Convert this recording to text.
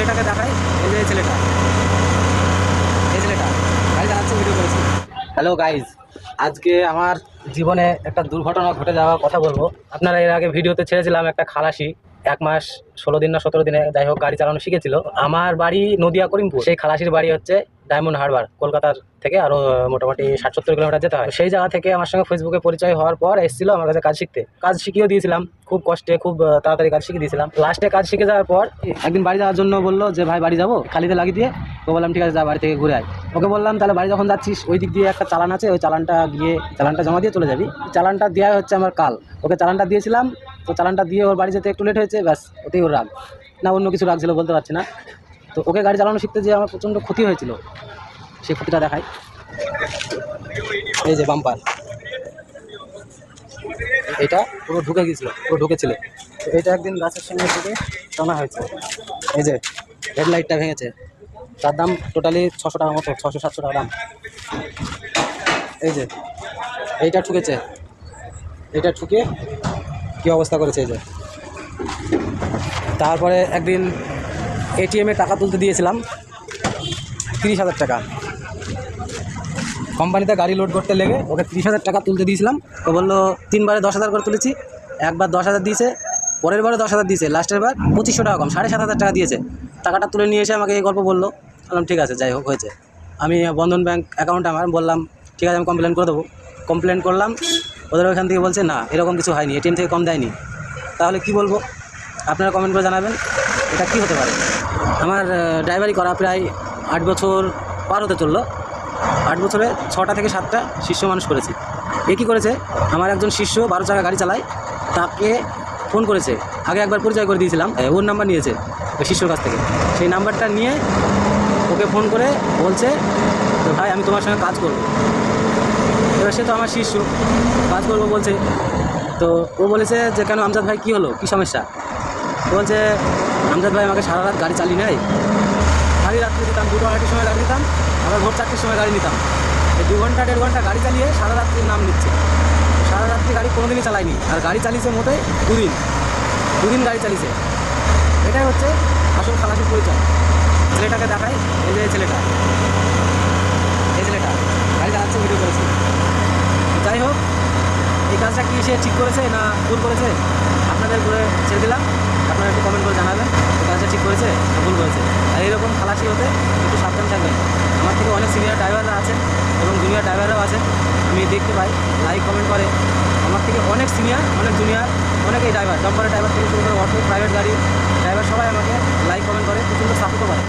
ছেলেটাকে দেখাই, এই যে ছেলেটা, এই ছেলেটা গাড়ি চালাচ্ছে, ভিডিও করেছি। হ্যালো গাইজ, আজকে আমার জীবনে একটা দুর্ঘটনা ঘটে যাওয়ার কথা বলবো। আপনারা এর আগে ভিডিওতে ছেড়েছিলাম একটা খালাসি 1 মাস 16 দিন না 17 দিনে যাই হোক গাড়ি চালানো শিখেছিল। আমার বাড়ি নদিয়া করিমপুর, সেই খালাসির বাড়ি হচ্ছে ডায়মন্ড হারবার, কলকাতার থেকে আরো মোটামুটি 60-70 কিলোমিটার যেতে হয়। সেই জায়গা থেকে আমার সঙ্গে ফেসবুকে পরিচয় হওয়ার পর এসেছিল আমার কাছে কাজ শিখতে। কাজ শিখিয়েও দিয়েছিলাম, খুব কষ্টে, খুব তাড়াতাড়ি কাজ শিখিয়ে দিয়েছিলাম। লাস্টে কাজ শিখে যাওয়ার পর একদিন বাড়ি যাওয়ার জন্য বললো যে ভাই বাড়ি যাবো, খালিতে লাগিয়ে দিয়ে। তো বললাম ঠিক আছে, যা বাড়ি থেকে ঘুরে আয়। ওকে বললাম তাহলে বাড়ি যখন যাচ্ছিস ওই দিক দিয়ে একটা চালান আছে, ওই চালানটা গিয়ে চালানটা জমা দিয়ে চলে যাবি। চালানটা দেওয়া হচ্ছে আমার কাল, ওকে চালানটা দিয়েছিলাম। তো চালানটা দিয়ে ওর বাড়ি যেতে একটু লেট হয়েছে, ব্যাস ওতেই ওর রাগ, না অন্য কিছু রাগ ছিল বলতে পারছি না। তো ওকে গাড়ি চালানো শিখতে যে আমার প্রচণ্ড ক্ষতি হয়েছিল, সেই ক্ষতিটা দেখাই। এই যে বাম্পার, এটা পুরো ঢুকে গিয়েছিল, পুরো ঢুকেছিল। তো এটা একদিন গাছের সঙ্গে ঢুকে টানা হয়েছে। এই যে হেডলাইটটা ভেঙেছে, তার দাম টোটালি 600 টাকার মতো, 600-700 টাকা দাম। এই যে এইটা ঠুকেছে, এইটা ঠুকে কী অবস্থা করেছে। এই যে তারপরে একদিন এটিএমে টাকা তুলতে দিয়েছিলাম 30,000 টাকা, কোম্পানিতে গাড়ি লোড করতে লেগে ওকে 30,000 টাকা তুলতে দিয়েছিলাম। তো বললো 3 বারে 10,000 করে তুলেছি, একবার 10,000 দিয়েছে, পরের বারে 10,000 দিয়েছে, লাস্টের বার 2500 টাকা কম, 7,500 টাকা দিয়েছে। টাকাটা তুলে নিয়ে এসে আমাকে এই গল্প বললো। বললাম ঠিক আছে, যাই হোক হয়েছে। আমি বন্ধন ব্যাংক অ্যাকাউন্ট আমার, বললাম ঠিক আছে আমি কমপ্লেন করে দেবো। কমপ্লেন করলাম, ওদের ওখান থেকে বলছে না এরকম কিছু হয়নি, এটিএম থেকে কম দেয়নি। তাহলে কি বলবো আপনারা কমেন্ট করে জানাবেন, এটা কি হতে পারে। আমার ড্রাইভারি করা প্রায় 8 বছর পার হতে চললো। 8 বছরে 6টা থেকে 7টা শিষ্য মানুষ করেছি। এ কী করেছে, আমার একজন শিষ্য 12 চাকা গাড়ি চালায়, তাকে ফোন করেছে। আগে একবার পরিচয় করে দিয়েছিলাম, ওর নাম্বার নিয়েছে ওই শিষ্যর কাছ থেকে। সেই নাম্বারটা নিয়ে ওকে ফোন করে বলছে তো ভাই আমি তোমার সঙ্গে কাজ করবো। এবার সে তো আমার শিষ্য, কাজ করবো বলছে। তো ও বলেছে যে কেন আমজাদ ভাই কী হলো, কী সমস্যা। বলছে আমজাদ ভাই আমাকে সারা রাত গাড়ি চালিয়ে নেয়, গাড়ি রাত্রে দিতাম 2টো 2:30 সময় গাড়ি নিতাম, আবার ভোর 4টের সময় গাড়ি নিতাম। এই 2 ঘন্টা 1.5 ঘন্টা গাড়ি চালিয়ে সারা রাত্রির নাম নিচ্ছে। সারা রাত্রি গাড়ি কোনোদিনই চালায়নি, আর গাড়ি চালিয়েছে মোটে 2 দিন গাড়ি চালিয়েছে। এটাই হচ্ছে আসল খালাসির পরিচয়। ছেলেটাকে দেখাই, এই যে ছেলেটা, এই ছেলেটা গাড়ি চালাচ্ছে, ভিডিও করেছি। যাই হোক, এই কাজটা কি সে ঠিক করেছে না ভুল করেছে আপনাদের করে ছেড়ে দিলাম। আপনারা একটু কমেন্ট করে জানাবেন এই কাজটা ঠিক করেছে না ভুল করেছে। আর এইরকম খালাসি হতে একটু সাবধান থাকবেন। আমার থেকে অনেক সিনিয়র ড্রাইভাররা আছেন এবং জুনিয়র ড্রাইভাররাও আছেন, আমি দেখতে পাই, লাইক কমেন্ট করে। আমার থেকে অনেক সিনিয়র, অনেক জুনিয়র, অনেকেই ড্রাইভার, ডম্পারের ড্রাইভার থেকে শুরু করে অটো, প্রাইভেট গাড়ি ড্রাইভার সবাই আমাকে লাইক কমেন্ট করে